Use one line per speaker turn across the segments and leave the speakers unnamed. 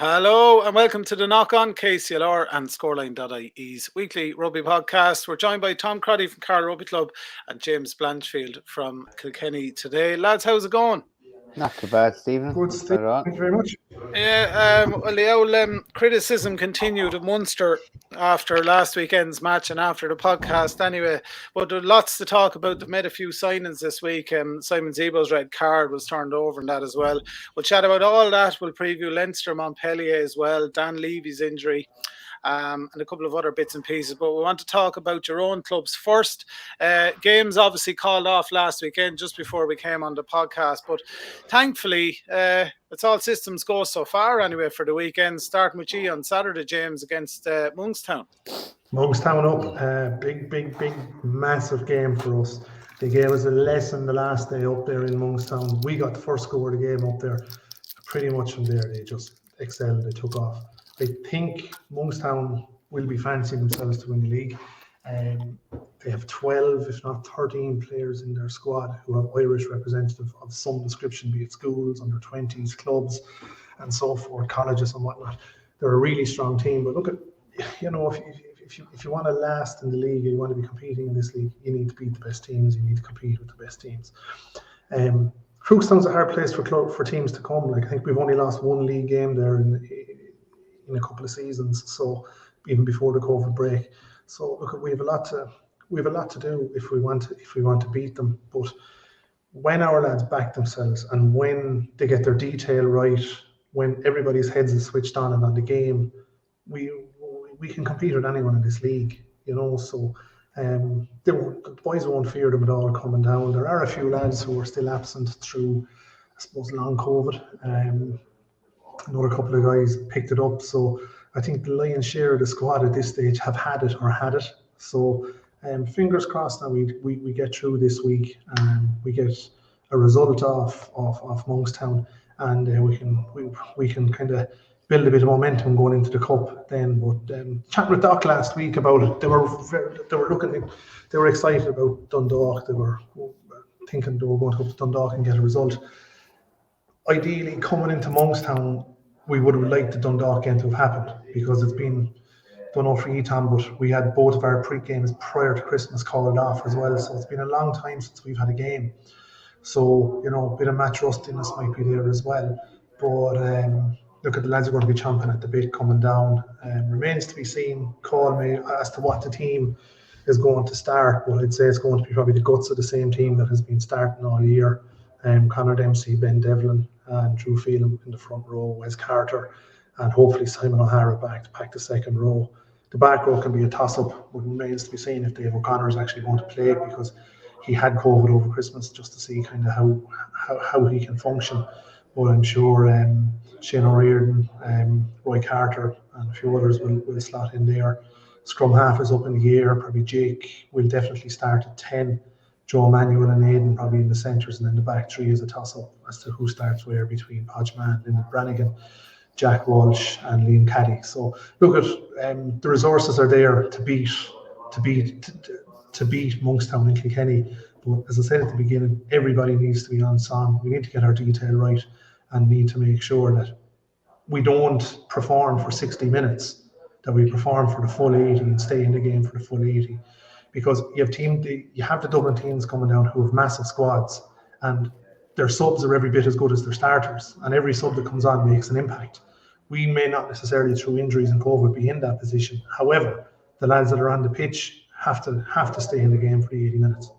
Hello and welcome to the Knock On KCLR and Scoreline.ie's weekly rugby podcast. We're joined by Tom Crotty from Carlow Rugby Club and James Blanchfield from Kilkenny today. Lads, how's it going?
Not too bad, Stephen.
Good, Steve. Thank you very much.
Yeah, well, the old criticism continued of Munster after last weekend's match and after the podcast anyway. But there are lots to talk about. They've made a few signings this week. Simon Zebo's red card was turned over and that as well. We'll chat about all that. We'll preview Leinster, Montpellier as well, Dan Leavy's injury. And a couple of other bits and pieces, but we want to talk about your own clubs first. Games obviously called off last weekend just before we came on the podcast, but thankfully it's all systems go so far anyway for the weekend, starting with you on Saturday, James, against Monkstown.
Monkstown up, big, massive game for us. They gave us a lesson the last day up there in Monkstown. We got the first score of the game up there. Pretty much from there, they just excelled, they took off. I think Monkstown will be fancying themselves to win the league. They have 12, if not 13 players in their squad who have Irish representative of some description, be it schools, under 20s, clubs, and so forth, colleges and whatnot. They're a really strong team. But look at, if you want to last in the league, you want to be competing in this league, you need to beat the best teams, you need to compete with the best teams. Crookstown's a hard place for teams to come. Like, I think we've only lost one league game there in a couple of seasons, so even before the COVID break. So look, we have a lot to do if we want to beat them. But when our lads back themselves and when they get their detail right, when everybody's heads is switched on and on the game, we can compete with anyone in this league, So the boys won't fear them at all coming down. There are a few lads who are still absent through, I suppose, long COVID. Another couple of guys picked it up, so I think the lion's share of the squad at this stage have had it. So fingers crossed now we get through this week and we get a result off Monkstown, and we can kind of build a bit of momentum going into the cup then. But chatting with Doc last week about it, they were excited about Dundalk. They were thinking they were going to go to Dundalk and get a result. Ideally, coming into Monkstown, we would have liked the Dundalk game to have happened, because it's been, don't know for you, Tom, but we had both of our pre-games prior to Christmas called off as well. So it's been a long time since we've had a game. So, a bit of match rustiness might be there as well. But look, at the lads are going to be chomping at the bit coming down. Remains to be seen, call me, as to what the team is going to start. But I'd say it's going to be probably the guts of the same team that has been starting all year. Conor Dempsey, Ben Devlin and Drew Phelan in the front row, Wes Carter, and hopefully Simon O'Hara back to pack the second row. The back row can be a toss-up, but remains to be seen if Dave O'Connor is actually going to play, because he had COVID over Christmas, just to see kind of how he can function. But I'm sure Shane O'Riordan, Roy Carter and a few others will slot in there. Scrum half is up in the air. Probably Jake will definitely start at 10. Joe Manuel and Aidan probably in the centres, and then the back three is a toss-up as to who starts where between Podgeman, Lyndon Brannigan, Jack Walsh and Liam Caddy. So look at the resources are there to beat Monkstown and Kilkenny. But as I said at the beginning, everybody needs to be on song. We need to get our detail right and need to make sure that we don't perform for 60 minutes, that we perform for the full 80 and stay in the game for the full 80. Because you have the Dublin teams coming down who have massive squads, and their subs are every bit as good as their starters, and every sub that comes on makes an impact. We may not necessarily, through injuries and COVID, be in that position. However, the lads that are on the pitch have to stay in the game for the 80 minutes.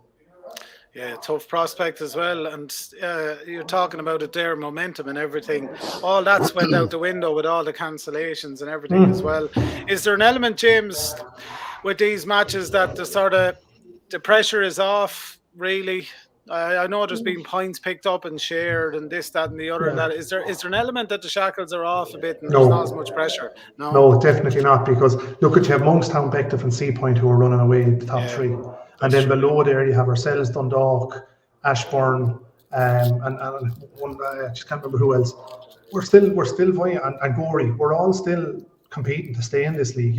Yeah, tough prospect as well. And you're talking about it there, momentum and everything. All that's went out the window with all the cancellations and everything as well. Is there an element, James, with these matches that the pressure is off, really? I know there's been points picked up and shared and this, that and the other. Yeah. Is there an element that the shackles are off a bit and there's not as much pressure?
No, definitely not, because look at you have Monkstown, Bective and Sea Point who are running away in the top three. And then below there you have ourselves, Dundalk, Ashbourne, and one, I just can't remember who else. We're still and Gorey. We're all still competing to stay in this league,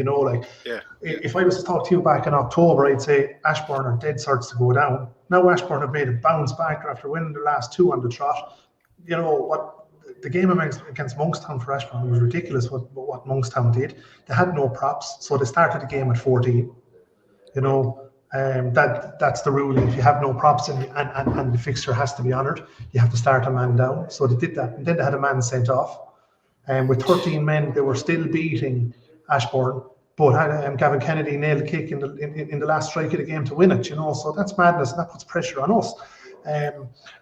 If I was to talk to you back in October, I'd say Ashbourne are dead certs to go down. Now Ashbourne have made a bounce back after winning the last two on the trot. the game against Monkstown for Ashbourne was ridiculous. What Monkstown did, they had no props, so they started the game at 14. You know, that's the rule. If you have no props and the fixture has to be honoured, you have to start a man down. So they did that, and then they had a man sent off. And with 13 men, they were still beating Ashbourne, but had Gavin Kennedy nailed a kick in the last strike of the game to win it. You know, so that's madness, and that puts pressure on us.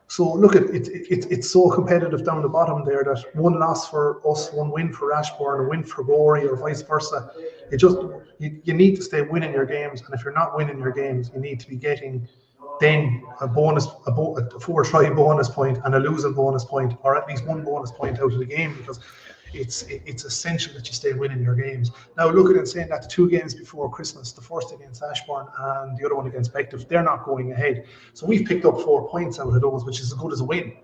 So look at it. It's so competitive down the bottom there that one loss for us, one win for Ashbourne, a win for Gorey, or vice versa. You need to stay winning your games, and if you're not winning your games, you need to be getting then a four-try bonus point and a losing bonus point, or at least one bonus point out of the game, because it's essential that you stay winning your games. Now, look at it, saying that the 2 games before Christmas, the first against Ashbourne and the other one against Blanchfield, they're not going ahead. So we've picked up 4 points out of those, which is as good as a win,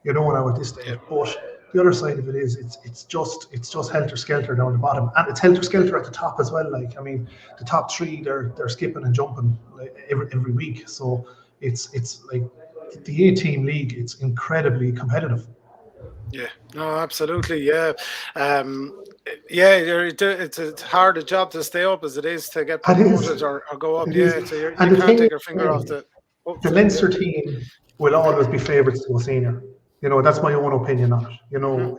you know, now at this stage. But the other side of it is it's just helter-skelter down the bottom, and it's helter-skelter at the top as well. Like, I mean, the top 3, they're skipping and jumping like every week. So it's like the 8-team league. It's incredibly competitive.
Yeah, no, absolutely. Yeah. It's a harder job to stay up as it is to get promoted or go up. Yeah, so you can't take your finger off the
Leinster team will always be favourites to a senior. You know, that's my own opinion on it. You know,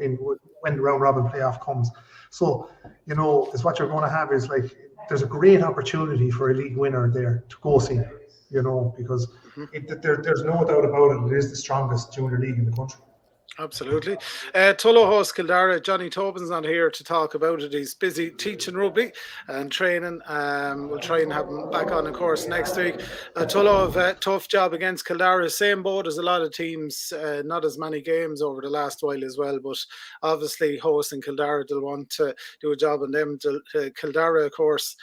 when the round robin playoff comes. So, you know, is what you're going to have is like, there's a great opportunity for a league winner there to go senior, you know, because there's no doubt about it. It is the strongest junior league in the country.
Absolutely. Tullow host Cill Dara. Johnny Tobin's not here to talk about it. He's busy teaching rugby and training. We'll try and have him back on the course next week. Tullow have a tough job against Cill Dara. Same boat as a lot of teams. Not as many games over the last while as well. But obviously hosting Cill Dara, they'll want to do a job on them. Cill Dara, of course,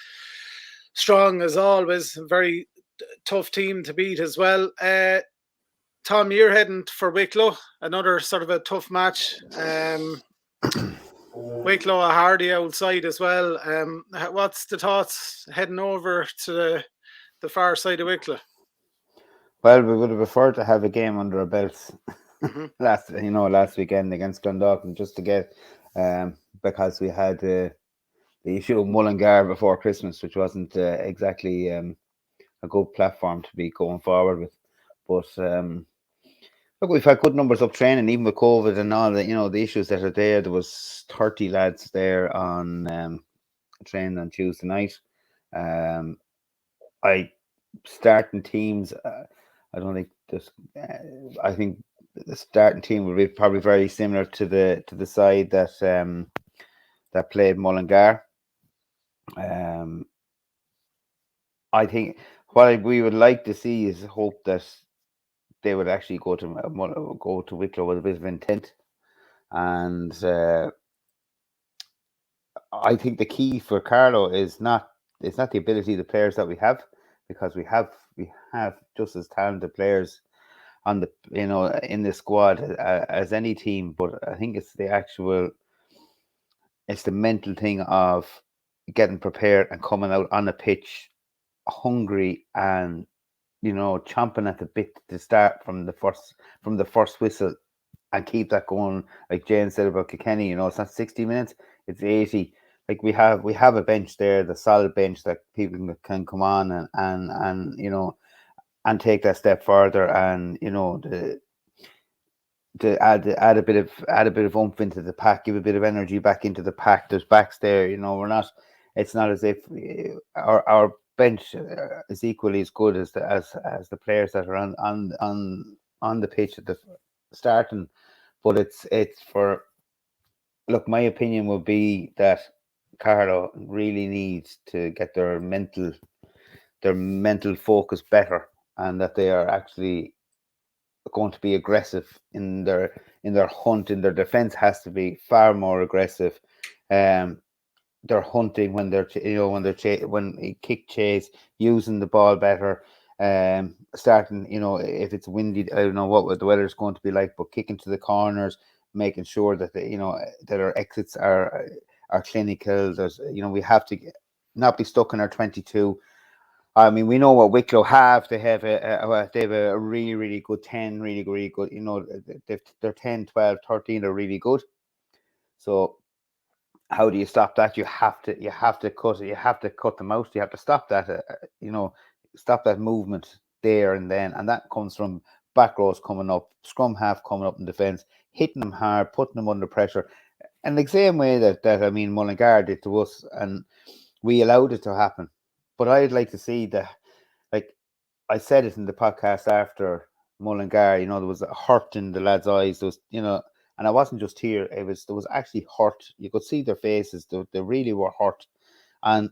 strong as always. Very tough team to beat as well. Tom, you're heading for Wicklow, another sort of a tough match. Wicklow, a hardy outside as well. What's the thoughts heading over to the far side of Wicklow?
Well, we would have preferred to have a game under our belts last weekend against Glendalough, just to get because we had the issue of Mullingar before Christmas, which wasn't exactly a good platform to be going forward with. But look, we've had good numbers up training, even with COVID and all the, you know, the issues that are there. There was 30 lads there on training on Tuesday night. Starting teams. I don't think this. I think the starting team will be probably very similar to the side that that played Mullingar. I think what we would like to see is hope that they would actually go to Wicklow with a bit of intent, and I think the key for Carlow is not the ability of the players that we have, because we have just as talented players on the in the squad as any team, but I think it's the mental thing of getting prepared and coming out on the pitch hungry and chomping at the bit to start from the first whistle and keep that going. Like Jane said about Kilkenny, it's not 60 minutes, it's 80. Like we have a bench there, the solid bench that people can come on and take that step further, and to add a bit of oomph into the pack, give a bit of energy back into the pack. There's backs there, it's not as if our bench is equally as good as the players that are on the pitch at the starting, but it's for, look, my opinion would be that Carlow really needs to get their mental focus better, and that they are actually going to be aggressive in their hunt. In their defense has to be far more aggressive. They're hunting when when kick chase, using the ball better, starting, if it's windy, I don't know what the weather's going to be like, but kicking to the corners, making sure that that our exits are clinical. There's we have to not be stuck in our 22. I mean, we know what Wicklow have. They have a really, really good 10, really, really good. You know, they're 10, 12, 13 are really good. So how do you stop that? You have to cut it. You have to cut them out. You have to stop that. Stop that movement there and then, and that comes from back rows coming up, scrum half coming up in defence, hitting them hard, putting them under pressure, and the same way that I mean Mullingar did to us, and we allowed it to happen. But I'd like to see like I said it in the podcast after Mullingar, you know, there was a hurt in the lads' eyes. There was, you know, and I wasn't just here. There was actually hurt. You could see their faces. They really were hurt, and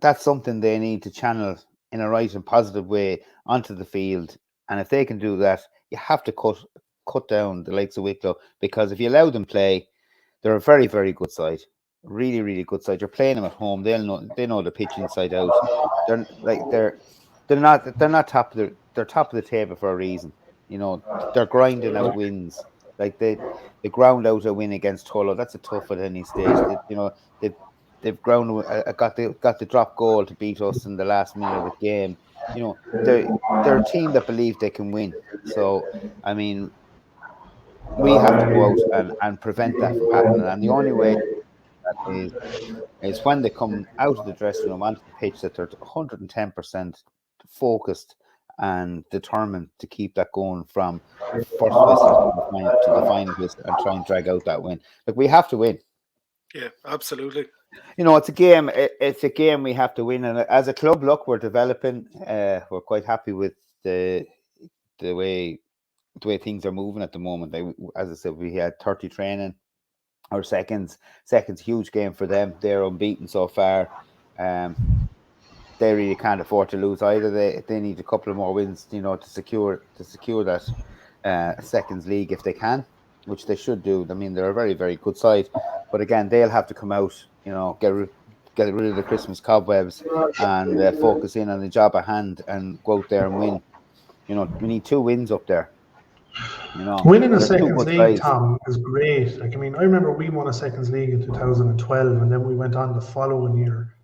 that's something they need to channel in a right and positive way onto the field. And if they can do that, you have to cut down the likes of Wicklow, because if you allow them play, they're a very, very good side. Really, really good side. You're playing them at home. They know the pitch inside out. They're not top of they're top of the table for a reason. You know, they're grinding out wins. Like they ground out a win against Tullow. That's a tough at any stage. They've ground got the drop goal to beat us in the last minute of the game. You know, they're a team that believe they can win. So I mean, we have to go out and prevent that from happening. And the only way that is when they come out of the dressing room onto the pitch that they're 110% focused and determined to keep that going from the first whistle to the final whistle and try and drag out that win. Like, we have to win.
Yeah, absolutely.
You know, it's a game. It's a game we have to win. And as a club, look, we're developing. We're quite happy with the way things are moving at the moment. As I said, we had 30 training. Our seconds, huge game for them. They're unbeaten so far. They really can't afford to lose either. They need a couple of more wins, you know, to secure that seconds league if they can, which they should do. I mean, they're a very, very good side, but again, they'll have to come out, you know, get rid of the Christmas cobwebs and focus in on the job at hand and go out there and win. You know, we need 2 wins up there. You know,
winning a seconds league, Tom, is great. Like, I mean, I remember we won a seconds league in 2012, and then we went on the following year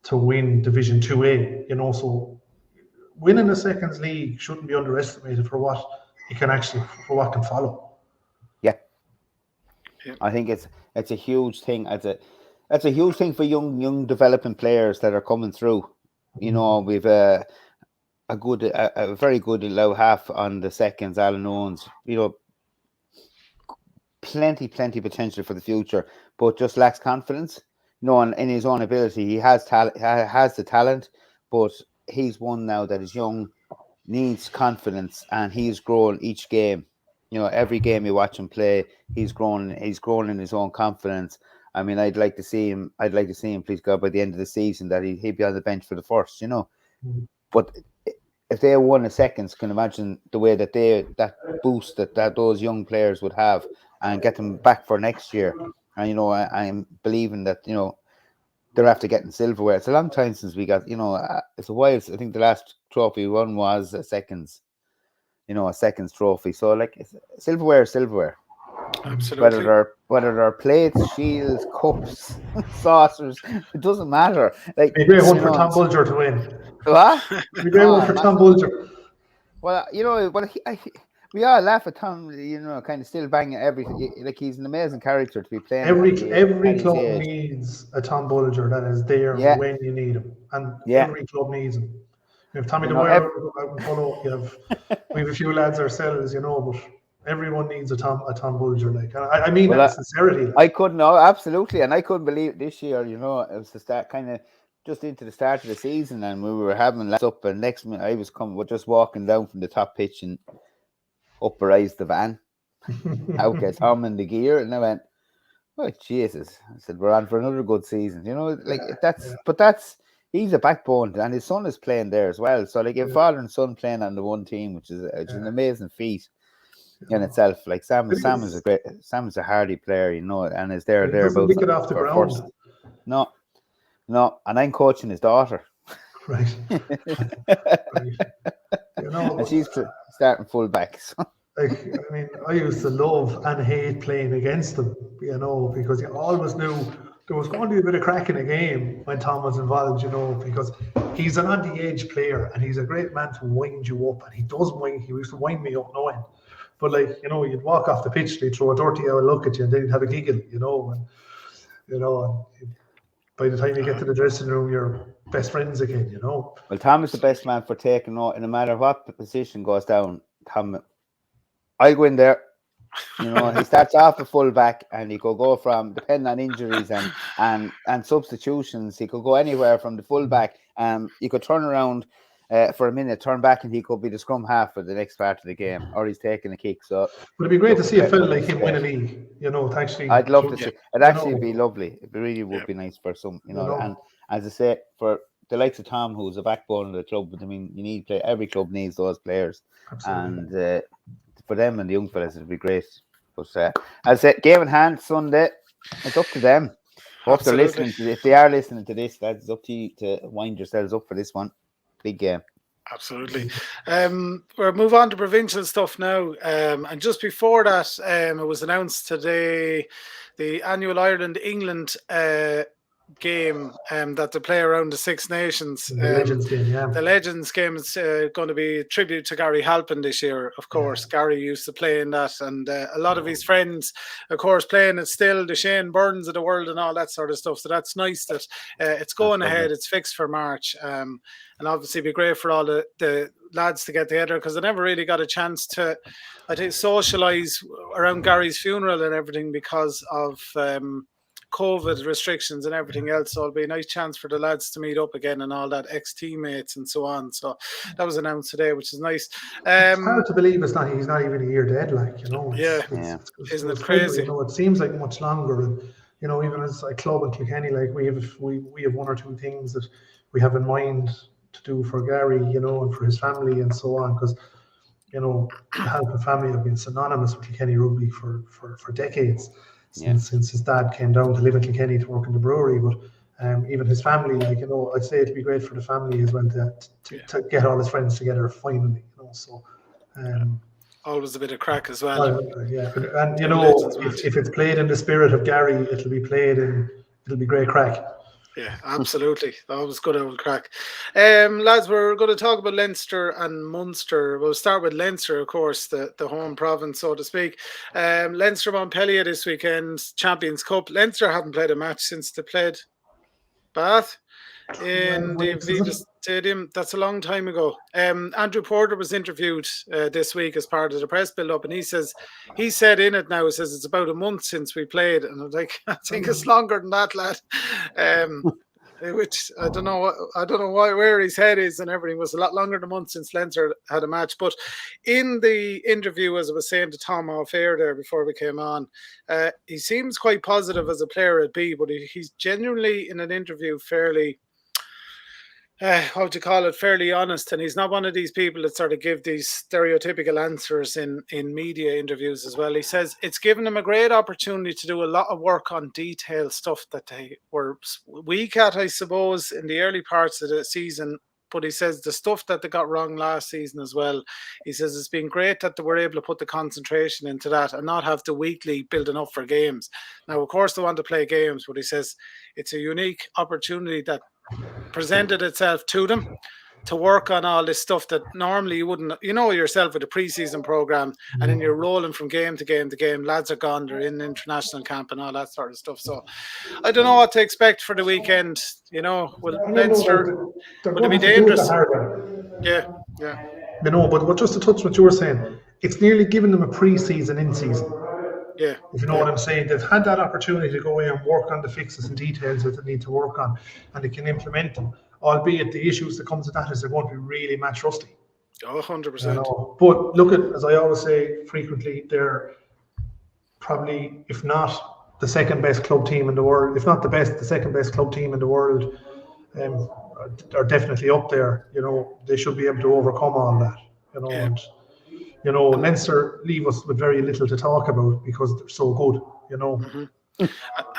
to win Division 2A. You know, so winning a seconds league shouldn't be underestimated for what can follow.
Yeah, I think it's a huge thing. It's a huge thing for young developing players that are coming through. You know, we've a very good low half on the seconds, Alan Owens. You know, plenty potential for the future, but just lacks confidence. You know, in his own ability, he has the talent, but he's one now that is young, needs confidence, and he's growing each game. You know, every game you watch him play, he's growing in his own confidence. I mean, I'd like to see him, please God, by the end of the season, that he'd be on the bench for the first, you know. But if they won a seconds, can imagine the way that that boost that those young players would have and get them back for next year. And, you know, I'm believing that, you know, they're after getting silverware. It's a long time since we got, you know, it's a while. I think the last trophy we won was a seconds trophy. So, like, silverware.
Absolutely.
Whether they're plates, shields, cups, saucers, it doesn't matter. Like,
it'd be a great one for Tom Bulger to win.
What?
It'd be a great one for Tom Bulger.
Well, you know, we all laugh at Tom, you know, kind of still banging everything. Like, he's an amazing character to be playing.
Every club needs a Tom Bulger that is there when you need him, and every club needs him. You have Tommy DeWare out in Tullow. We have a few lads ourselves, you know, but everyone needs a Tom Bulger. Like, I mean that sincerity.
I couldn't know, absolutely, and I couldn't believe this year. You know, it was the start, kind of just into the start of the season, and we were having lads up, and next minute I was just walking down from the top pitch and up arrives the van. Out gets Tom in the gear, and I went, "Oh Jesus!" I said, "We're on for another good season." You know, like he's a backbone, and his son is playing there as well. So, like, your father and son playing on the one team, which is an amazing feat in itself. Like, Sam's a hardy player, you know, and is there about
lick it off the ground.
First. No, and I'm coaching his daughter.
Right. You know,
and she's starting fullback. So.
Like, I mean, I used to love and hate playing against them, you know, because you always knew there was going to be a bit of crack in the game when Tom was involved, you know, because he's an on-the-edge player and he's a great man to wind you up. And he does wind, he used to wind me up no end. But, like, you know, you'd walk off the pitch, they'd throw a dirty hour look at you and then you'd have a giggle, you know. And, you know, and by the time you get to the dressing room, you're best friends again, you know.
Well, Tom is the best man for taking out, and no matter what position goes down, Tom, I'll go in there. You know, he starts off a full back and he could go from, depending on injuries and substitutions, he could go anywhere from the full back. You could turn around for a minute, turn back, and he could be the scrum half for the next part of the game, or he's taking a kick. So
would it be great to see a fella like him win a league? You know, to actually.
I'd love to see. It'd actually be lovely. It really would be nice for some, you know. And as I say, for the likes of Tom, who's a backbone of the club, but I mean, you need play. Every club needs those players, absolutely. And for them and the young fellas, it'd be great. But as I said, game in hand Sunday, it's up to them. Hope they're listening to this. If they are listening to this, lads, it's up to you to wind yourselves up for this one. Big game.
Absolutely. We'll move on to provincial stuff now. And just before that, it was announced today the annual Ireland-England game that they play around the Six Nations.
The Legends game, yeah.
The Legends game is going to be a tribute to Gary Halpin this year, of course. Yeah. Gary used to play in that, and a lot of his friends, of course, playing it still, the Shane Byrnes of the world and all that sort of stuff. So that's nice that it's going ahead. It's fixed for March. And obviously it'd be great for all the lads to get together, because they never really got a chance to, I think, socialise around Gary's funeral and everything because of COVID restrictions and everything else. So it'll be a nice chance for the lads to meet up again and all that, ex-teammates and so on. So that was announced today, which is nice.
It's hard to believe he's not even a year dead, like, you know.
Isn't it crazy?
You know, it seems like much longer. And, you know, even as a club in Kilkenny, like we have one or two things that we have in mind to do for Gary, you know, and for his family and so on, because, you know, the Halpin family have been synonymous with Kilkenny rugby for decades. Since his dad came down to live in Kilkenny to work in the brewery, but even his family, like, you know, I'd say it'd be great for the family as well to get all his friends together finally, you know. So
always a bit of crack as well.
And you know, if it's played in the spirit of Gary, it'll be great crack.
Yeah, absolutely. That was good old crack. Lads, we're going to talk about Leinster and Munster. We'll start with Leinster, of course, the home province, so to speak. Leinster Montpellier this weekend, Champions Cup. Leinster haven't played a match since they played Bath in the Aviva Stadium. That's a long time ago. Andrew Porter was interviewed this week as part of the press build-up, and he said in it now, he says it's about a month since we played, and I'm like, I think it's longer than that, lad. Which I don't know where his head is and everything. Was a lot longer than a month since Leinster had a match. But in the interview, as I was saying to Tom off air there before we came on, he seems quite positive as a player at B, but he's genuinely in an interview fairly fairly honest, and he's not one of these people that sort of give these stereotypical answers in media interviews as well. He says it's given him a great opportunity to do a lot of work on detailed stuff that they were weak at, I suppose, in the early parts of the season. But he says the stuff that they got wrong last season as well, he says it's been great that they were able to put the concentration into that and not have to weekly building up for games. Now, of course, they want to play games, but he says it's a unique opportunity that presented itself to them to work on all this stuff that normally you wouldn't, you know yourself, with a pre-season program, and then you're rolling from game to game to game. Lads are gone, they're in international camp and all that sort of stuff. So I don't know what to expect for the weekend. You know, will Leinster, will it be dangerous? Yeah.
You know, but just to touch what you were saying, it's nearly given them a pre-season in season.
Yeah.
If you know what I'm saying, they've had that opportunity to go away and work on the fixes and details that they need to work on, and they can implement them. Albeit the issues that comes with that is they're going to be really match rusty.
Oh, 100%.
You know? But look at, as I always say frequently, they're probably, if not the second best club team in the world, if not the second best club team in the world, are definitely up there. You know, they should be able to overcome all that. You know, and you know, Leinster leave us with very little to talk about because they're so good. You know.
Mm-hmm.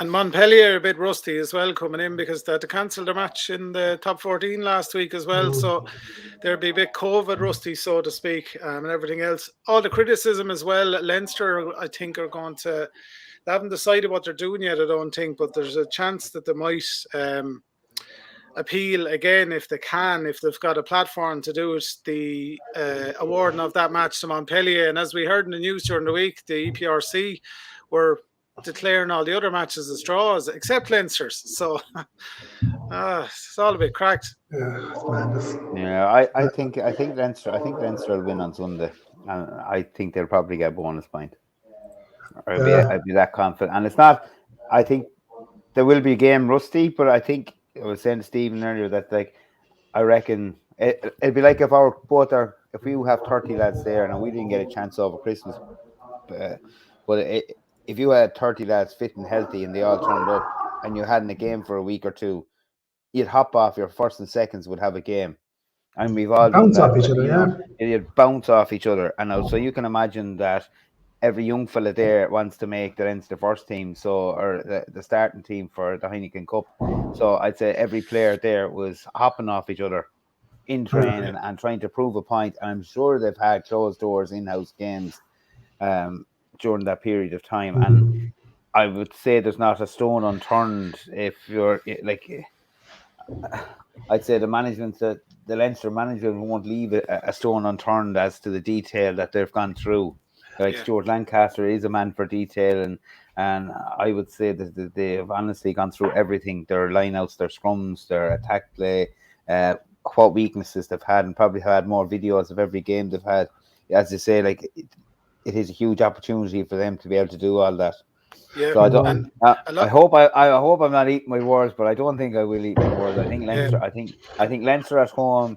And Montpellier a bit rusty as well coming in because they had to cancel their match in the top 14 last week as well. So they'll be a bit COVID rusty, so to speak, and everything else. All the criticism as well. Leinster, I think, are going to They haven't decided what they're doing yet, I don't think, but there's a chance that they might appeal again if they can, if they've got a platform to do it, the awarding of that match to Montpellier. And as we heard in the news during the week, the EPRC were declaring all the other matches as draws except Leinster's. So it's all a bit cracked.
Yeah, it's madness.
Yeah, I think Leinster will win on Sunday, and I think they'll probably get a bonus point. I'd be that confident. And it's not. I think there will be a game rusty, but I think I was saying to Stephen earlier that, like, I reckon it'd be like if we have 30 lads there and we didn't get a chance over Christmas, but if you had 30 lads fit and healthy and they all turned up and you hadn't a game for a week or two, you'd hop off. Your first and seconds would have a game, and we've all
bounce
done that,
off each other.
You'd bounce off each other, and so you can imagine that every young fella there wants to make the Leinster first team, or the starting team for the Heineken Cup. So I'd say every player there was hopping off each other in training and trying to prove a point. And I'm sure they've had closed doors in-house games during that period of time. And I would say there's not a stone unturned if you're like. I'd say the Leinster management won't leave a stone unturned as to the detail that they've gone through. Like Stuart Lancaster is a man for detail, and I would say that they have honestly gone through everything: their lineouts, their scrums, their attack play, what weaknesses they've had, and probably had more videos of every game they've had. As they say, like it is a huge opportunity for them to be able to do all that.
Yeah,
so I hope I'm not eating my words, but I don't think I will eat my words. I think Leinster. I think Leinster at home.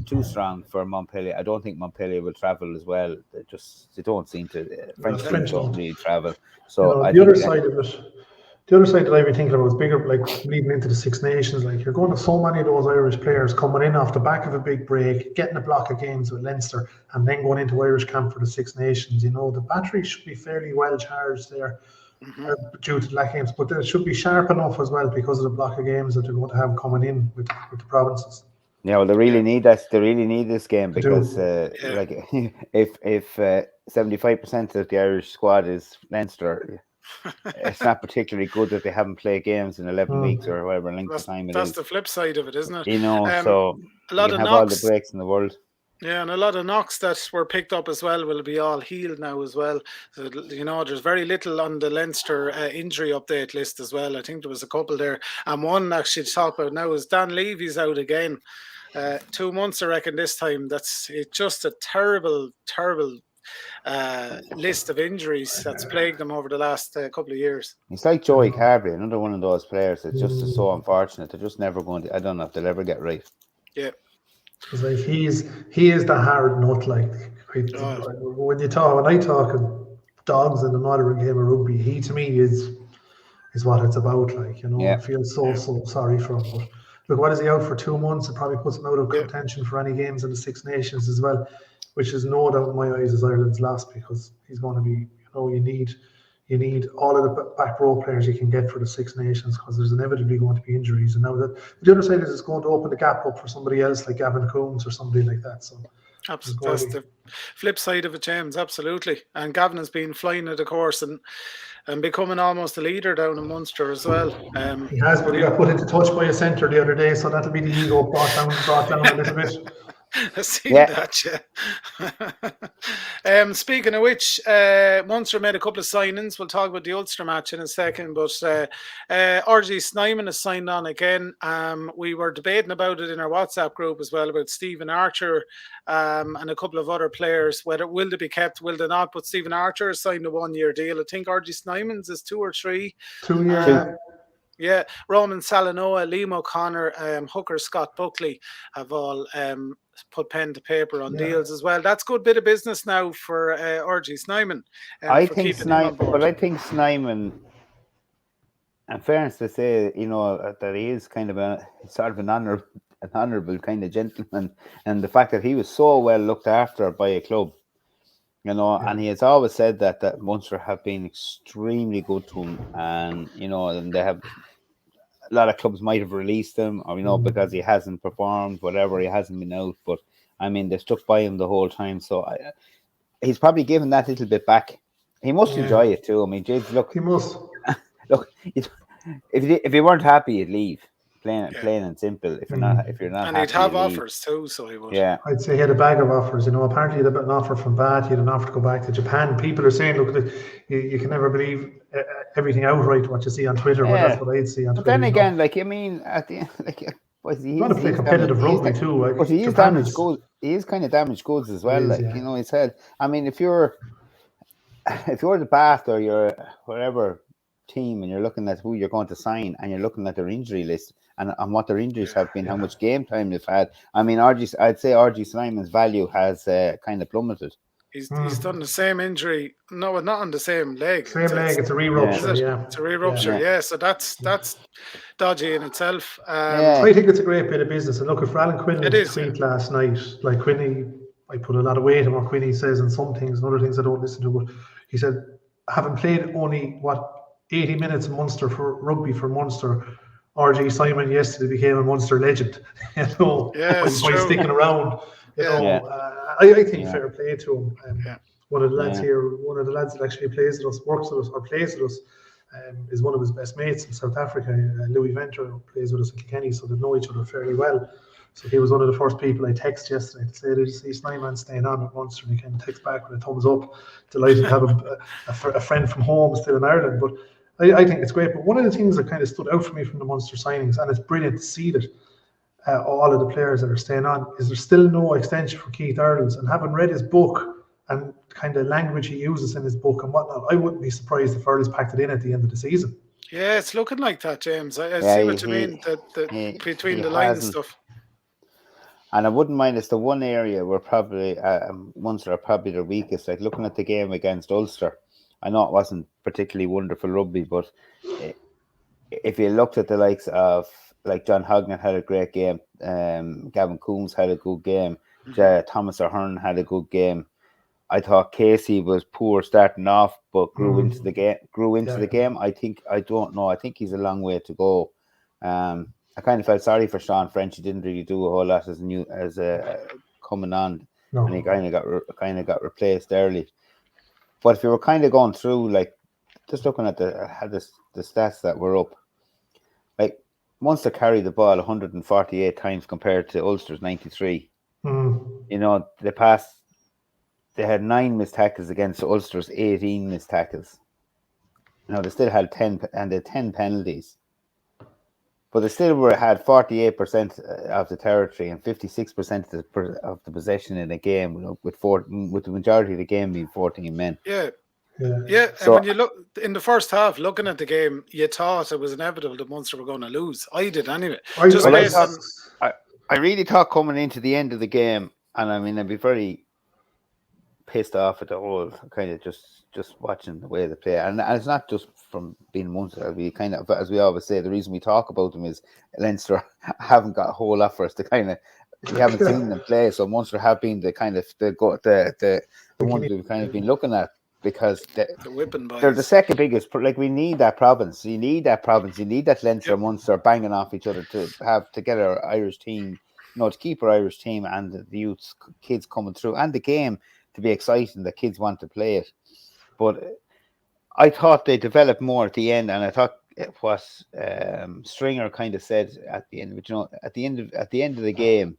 Too strong for Montpellier. I don't think Montpellier will travel as well. They don't seem to. French don't really travel. So
the other side of it, the other side that I've been thinking about is bigger, like leading into the Six Nations. Like you're going to so many of those Irish players coming in off the back of a big break, getting a block of games with Leinster, and then going into Irish camp for the Six Nations. You know, the battery should be fairly well charged there. Due to the lack of games, but it should be sharp enough as well because of the block of games that they're going to have coming in with the provinces.
Yeah, well, they really need that. They really need this game because, like, if 75% of the Irish squad is Leinster, it's not particularly good that they haven't played games in 11 weeks or whatever length of time it is.
That's the flip side of it, isn't it?
You know, so
a lot
you
of
have
knocks,
all the breaks in the world.
Yeah, and a lot of knocks that were picked up as well will be all healed now as well. So, you know, there's very little on the Leinster injury update list as well. I think there was a couple there, and one actually to talk about now is Dan Leavy's out again. 2 months, I reckon, this time. It's just a terrible list of injuries that's plagued them over the last couple of years.
It's like Joey Carberry, another one of those players that's just so unfortunate. They're just never going to. I don't know if they'll ever get right.
Yeah,
it's like he is the hard nut. Like when I talk of dogs in the modern game of rugby, he to me is what it's about. Like, you know, I feel so sorry for him. But look, what is he out for 2 months? It probably puts him out of contention for any games in the Six Nations as well, which is no doubt in my eyes is Ireland's loss, because he's going to be, you know, you need all of the back row players you can get for the Six Nations, because there's inevitably going to be injuries. And now that the other side is it's going to open the gap up for somebody else like Gavin Coombs or somebody like that. So
that's the flip side of it, James. Absolutely. And Gavin has been flying at the course and becoming almost a leader down in Munster as well.
He has, but he got put into touch by a centre the other day, so that'll be the ego brought down a little bit.
I've seen that, speaking of which, Munster made a couple of signings. We'll talk about the Ulster match in a second, but RG Snyman has signed on again. We were debating about it in our WhatsApp group as well, about Stephen Archer and a couple of other players, whether will they be kept, will they not. But Stephen Archer has signed a 1-year deal. I think RG Snyman's is 2 or 3.
2 years.
Yeah, Roman Salanoa, Liam O'Connor, hooker Scott Buckley have all put pen to paper on deals as well. That's a good bit of business now for RG Snyman.
I think Snyman, in fairness to say, you know, that he is kind of an honourable kind of gentleman, and the fact that he was so well looked after by a club, you know, and he has always said that Munster have been extremely good to him, and you know, and they have. A lot of clubs might have released him, or, you know, because he hasn't performed, whatever, he hasn't been out. But I mean, they stuck by him the whole time, so he's probably given that little bit back He must enjoy it too. I mean, James, look,
He must.
look. If you weren't happy, you'd leave. Plain and simple. If you're not
and
happy,
he'd have
you leave.
offers too, so he would.
Yeah,
I'd say he had a bag of offers. Apparently he had an offer from Bath. He had an offer to go back to Japan. People are saying, look, you can never believe everything outright what you see on Twitter. But that's what I'd see on Twitter.
But then again, like, I mean, at the end, like,
he's going to play competitive rugby too.
But he is damaged goods. He is kind of damaged goods as well. His head. I mean, if you're the Bath or you're whatever team and you're looking at who you're going to sign and you're looking at their injury list and what their injuries have been, how much game time they've had. I mean, I'd say RG Snyman's value has kind of plummeted.
He's done the same injury. No, not on the same leg.
Same leg. It's a re-rupture.
It's a re-rupture. Yeah. So that's dodgy in itself.
I think it's a great bit of business. And look, for Alan Quinlan's tweet last night, like Quinny, I put a lot of weight on what Quinny says and some things and other things I don't listen to. But he said, having played only 80 minutes in Munster for rugby for Munster, RG Snyman yesterday became a Munster legend. By sticking around. I think fair play to him. One of the lads here, one of the lads that actually plays with us, works with us, or plays with us, is one of his best mates in South Africa. Louis Venter plays with us in Kilkenny, so they know each other fairly well. So he was one of the first people I texted yesterday to say, did you see Snyman staying on at Munster? And he can text back with a thumbs up. Delighted to have a friend from home still in Ireland. But I think it's great. But one of the things that kind of stood out for me from the Munster signings, and it's brilliant to see that all of the players that are staying on, is there's still no extension for Keith Earls. And having read his book and kind of language he uses in his book and whatnot, I wouldn't be surprised if Earls packed it in at the end of the season.
Yeah, it's looking like that, James. I see what you mean, between the lines stuff.
And I wouldn't mind, it's the one area where probably Munster are probably the weakest. Like looking at the game against Ulster, I know it wasn't particularly wonderful rugby, but if you looked at the likes of, like, John Hognan had a great game, Gavin Coombs had a good game, Thomas O'Hearn had a good game. I thought Casey was poor starting off, but grew into the game. I don't know. I think he's a long way to go. I kind of felt sorry for Sean French. He didn't really do a whole lot as coming on, and he kind of got replaced early. But if you were kind of going through, like, just looking at the stats that were up, like, Munster carried the ball 148 times compared to Ulster's 93. They had 9 missed tackles against Ulster's 18 missed tackles. They still had 10 penalties. But they still had 48% of the territory and 56% of the possession in a game, with the majority of the game being 14 men.
Yeah. So, and when you look in the first half, looking at the game, you thought it was inevitable that Munster were going to lose. I did anyway.
I really thought coming into the end of the game, and I mean, I'd be very pissed off at the whole kind of just watching the way they play, and it's not just from being Munster. We kind of, as we always say, the reason we talk about them is Leinster haven't got a whole lot for us to kind of. We haven't seen them play, so Munster have been the kind of the ones we've kind of been looking at, because they're the second biggest. Like, we need that province. You need that province. You need that Leinster Munster banging off each other to get our Irish team, to keep our Irish team and the youth kids coming through, and the game to be exciting. The kids want to play it. But I thought they developed more at the end, and I thought what Stringer kind of said at the end. But at the end of the game,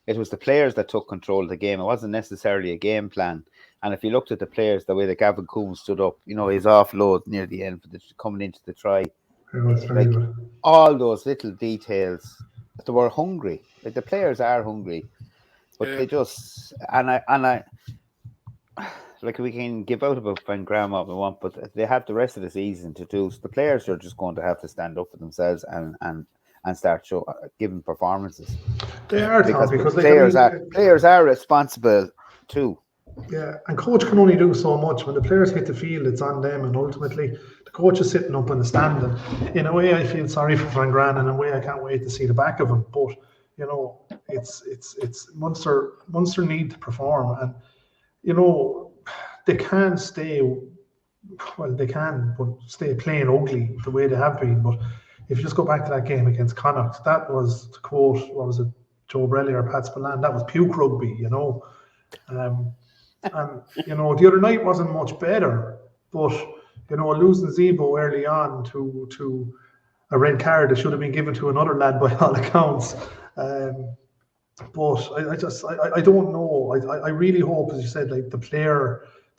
it was the players that took control of the game. It wasn't necessarily a game plan. And if you looked at the players, the way that Gavin Coombs stood up, his offload near the end coming into the try, like all those little details, they were hungry. Like, the players are hungry, but they just I like, we can give out about Van Graham what we want, but they have the rest of the season to do. So the players are just going to have to stand up for themselves and start giving performances.
They are,
because
players
are responsible too.
Yeah, and coach can only do so much. When the players hit the field, it's on them, and ultimately the coach is sitting up on the stand. And in a way, I feel sorry for Van Gran, and in a way, I can't wait to see the back of him. But it's Munster need to perform, and they can't stay. Well, they can, but stay playing ugly the way they have been. But if you just go back to that game against Connacht, that was, to quote, what was it, Joe Brelli or Pat Spillane, that was puke rugby, And the other night wasn't much better, But, losing Zebo early on to a red card that should have been given to another lad by all accounts. But I don't know. I really hope, as you said, like the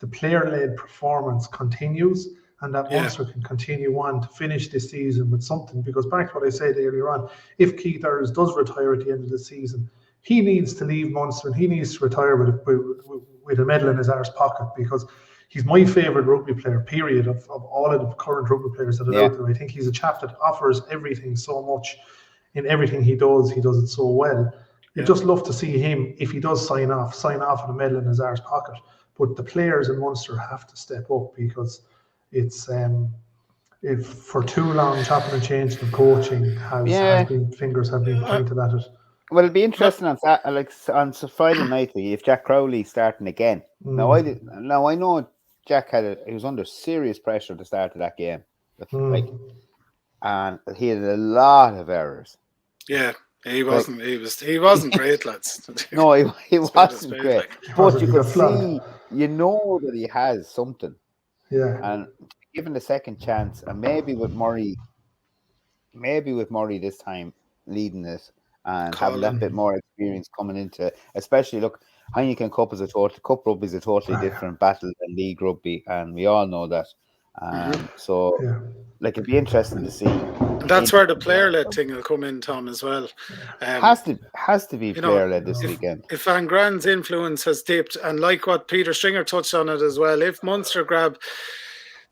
player-led performance continues, and that Munster can continue on to finish this season with something. Because back to what I said earlier on, if Keith Ayres does retire at the end of the season, he needs to leave Munster and he needs to retire with a medal in his arse pocket, because he's my favourite rugby player, period, of all of the current rugby players that are out there. I think he's a chap that offers everything so much in everything he does. He does it so well. You'd just love to see him, if he does sign off with a medal in his arse pocket. But the players in Munster have to step up, because it's if for too long chopping and changing of coaching fingers have been pointed at it.
Well, it'll be interesting on Friday night if Jack Crowley's starting again. Now I know Jack he was under serious pressure at the start of that game, and he had a lot of errors.
Yeah. He wasn't. He wasn't great, lads.
No, he wasn't great. But you could see, that he has something.
Yeah.
And given the second chance, and maybe with Murray this time leading it and having that bit more experience coming into, especially Heineken Cup Cup rugby is a totally different battle than league rugby, and we all know that. It'd be interesting to see.
That's where the player-led thing will come in, Tom, as well.
Has to be player-led this weekend.
If Van Grand's influence has dipped, and like what Peter Stringer touched on it as well, if Munster grab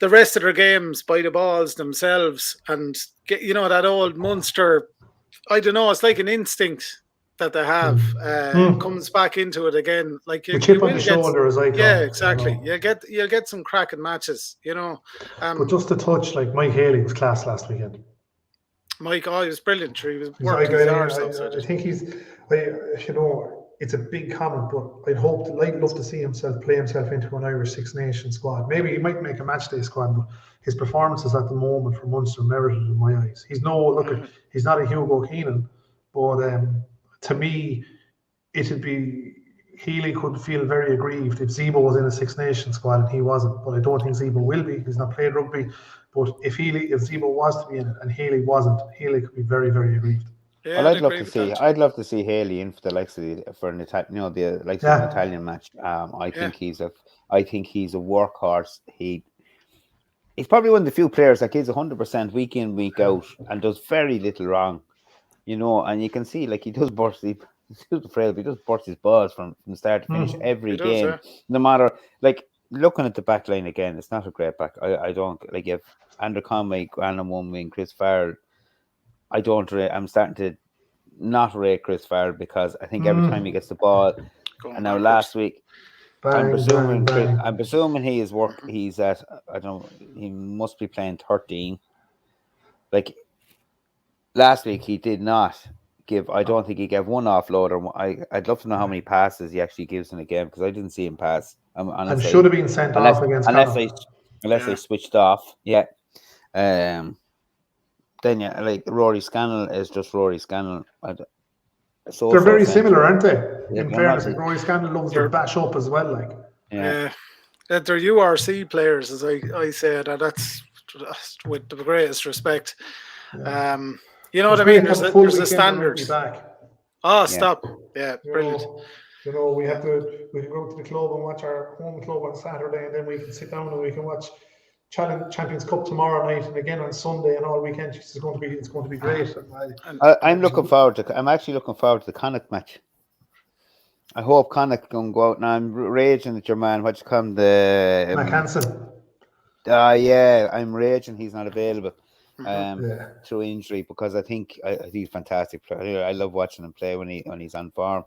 the rest of their games by the balls themselves and get, that old Munster, I don't know, it's like an instinct that they have comes back into it again. Like
the chip on the shoulder, as I call it.
Exactly. You'll get some cracking matches,
but just to touch, like Mike Haley was class last weekend.
Mike, he was brilliant. He was working his arse off.
I think it's a big comment, but I'd love to see himself play himself into an Irish Six Nations squad. Maybe he might make a matchday squad, but his performances at the moment for Munster merited in my eyes. He's not a Hugo Keenan, but to me, it'd be Healy could feel very aggrieved if Zebo was in a Six Nations squad and he wasn't. But I don't think Zebo will be. He's not played rugby. But if Zebo was to be in it and Healy wasn't, Healy could be very, very aggrieved.
Yeah,
I'd love to see Haley in for the likes of an Italian match. I think he's a workhorse. He's probably one of the few players that gives 100% week in, week out and does very little wrong. And you can see he does burst. He's afraid, but he does burst his balls from start to finish every game. No matter looking at the back line again, it's not a great back. I don't if Andrew Conway, Graham one wing, Chris Farrell. I'm starting to not rate Chris Farrell, because I think every time he gets the ball, and now last week, I'm presuming he is he's at, he must be playing 13. Last week he did not give. I don't think he gave one offload. I'd love to know how many passes he actually gives in a game, because I didn't see him pass.
And should have been sent off against
unless they switched off. Yeah. Then Rory Scannell is just Rory Scannell.
They're very similar, aren't they? In fairness, Rory Scannell loves to bash up as well.
They're URC players, as I said, and that's with the greatest respect. You know what I mean? There's a standard. Stop! Yeah, brilliant.
We can go to the club and watch our home club on Saturday, and then we can sit down and we can watch Champions Cup tomorrow night and again on Sunday and all weekend. It's going to be great.
I'm actually looking forward to the Connacht match. I hope Connacht can go out now. I'm raging at your man. What you call him?
Mac Hansen.
I'm raging. He's not available through injury, because I think he's a fantastic player. I love watching him play when he's on form,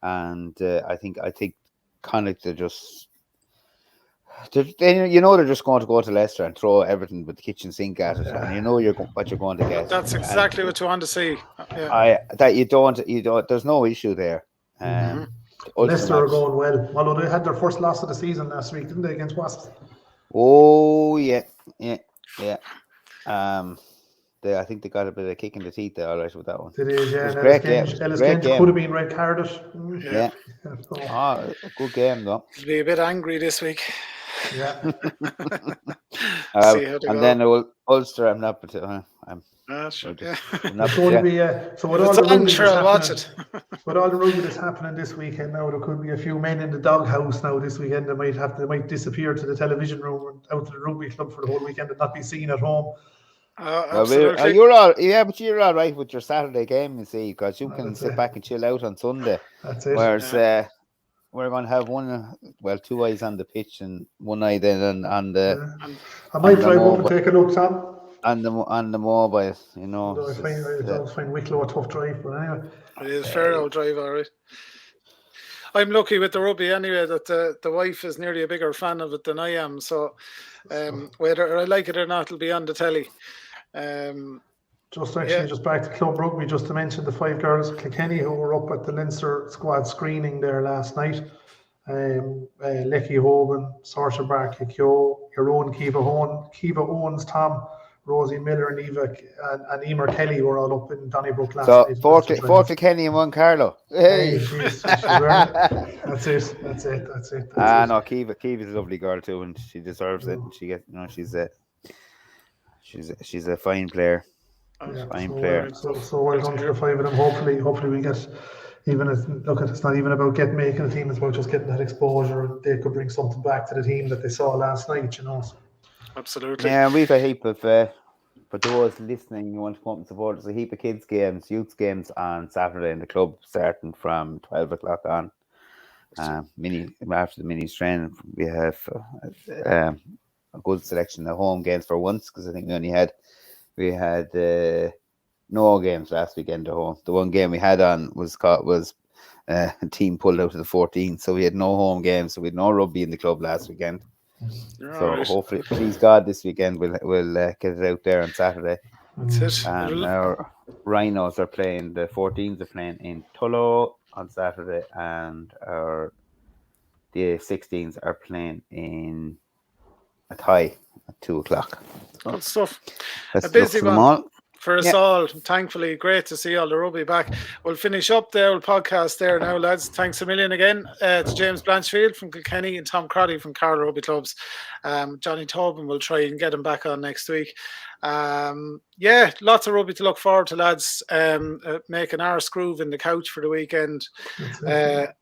and I think Connacht are just. They're just going to go to Leicester and throw everything with the kitchen sink at it, and what you're going to get.
That's exactly what you want to see.
There's no issue there.
Leicester are going well, although they had their first loss of the season last week, didn't they, against Wasps?
Oh yeah. I think they got a bit of a kick in the teeth there, all right, with that one.
It is, yeah. Ellis Genge could have been red carded.
Yeah. A good game though.
He'll be a bit angry this week.
Yeah.
See how they
and
go.
then Ulster, I'm not.
Sure.
I'm not
It's going to be so with all
It's
the
on,
rugby
sure,
that's
I'll watch
happening,
it.
with all the rugby that's happening this weekend now, there could be a few men in the doghouse now this weekend. They might disappear to the television room and out to the rugby club for the whole weekend and not be seen at home.
Absolutely.
You're all right with your Saturday game, you see, because you can sit back and chill out on Sunday.
That's it.
Whereas we're going to have two eyes on the pitch and one eye then on the.
I might drive up and take a look, Tom.
On the mobile, you know.
I always find Wicklow a tough drive, but anyway.
It is fair old drive, all right. I'm lucky with the rugby anyway that the wife is nearly a bigger fan of it than I am. So whether I like it or not, it'll be on the telly.
Just back to club rugby, just to mention the 5 girls of Kilkenny who were up at the Leinster squad screening there last night. Lecky Hoban, Saoirse Barkley Keogh, your own Kiva Owens, Tom, Rosie Miller, and Emer Kelly were all up in Donnybrook last night.
So 4 Kilkenny and 1 Carlow. Hey,
that's it.
No, Kiva's a lovely girl too, and she deserves it. And she gets, she's a fine player. Player.
So well done to the 5 of them. Hopefully we get it's not even about making a team, it's about just getting that exposure. They could bring something back to the team that they saw last night, So.
Absolutely.
Yeah, we've a heap of for those listening, you want to come up and support us, a heap of kids games, youth games on Saturday in the club, starting from 12 o'clock on. After the minis training, we have a good selection of home games for once, because I think we had no games last weekend at home. The one game we had on was a team pulled out of the 14, so we had no home games, so we had no rugby in the club last weekend. So hopefully, please God, this weekend we'll get it out there on Saturday.
That's it.
And our Rhinos are playing, the 14s are playing in Tullow on Saturday, and the 16s are playing in Athy at 2 o'clock.
Good stuff.
A
busy one for us all. Thankfully, great to see all the rugby back. We'll finish up the old podcast there now, lads. Thanks a million again to James Blanchfield from Kilkenny and Tom Crotty from Carlow Rugby Clubs. Johnny Tobin will try and get him back on next week. Lots of rugby to look forward to, lads. Making our groove in the couch for the weekend,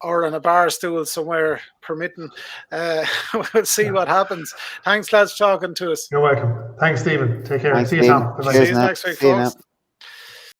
or on a bar stool somewhere permitting. We'll see what happens. Thanks, lads, for talking to us.
You're welcome. Thanks, Stephen. Take care.
Thanks,
see you, Tom.
See you next week, folks.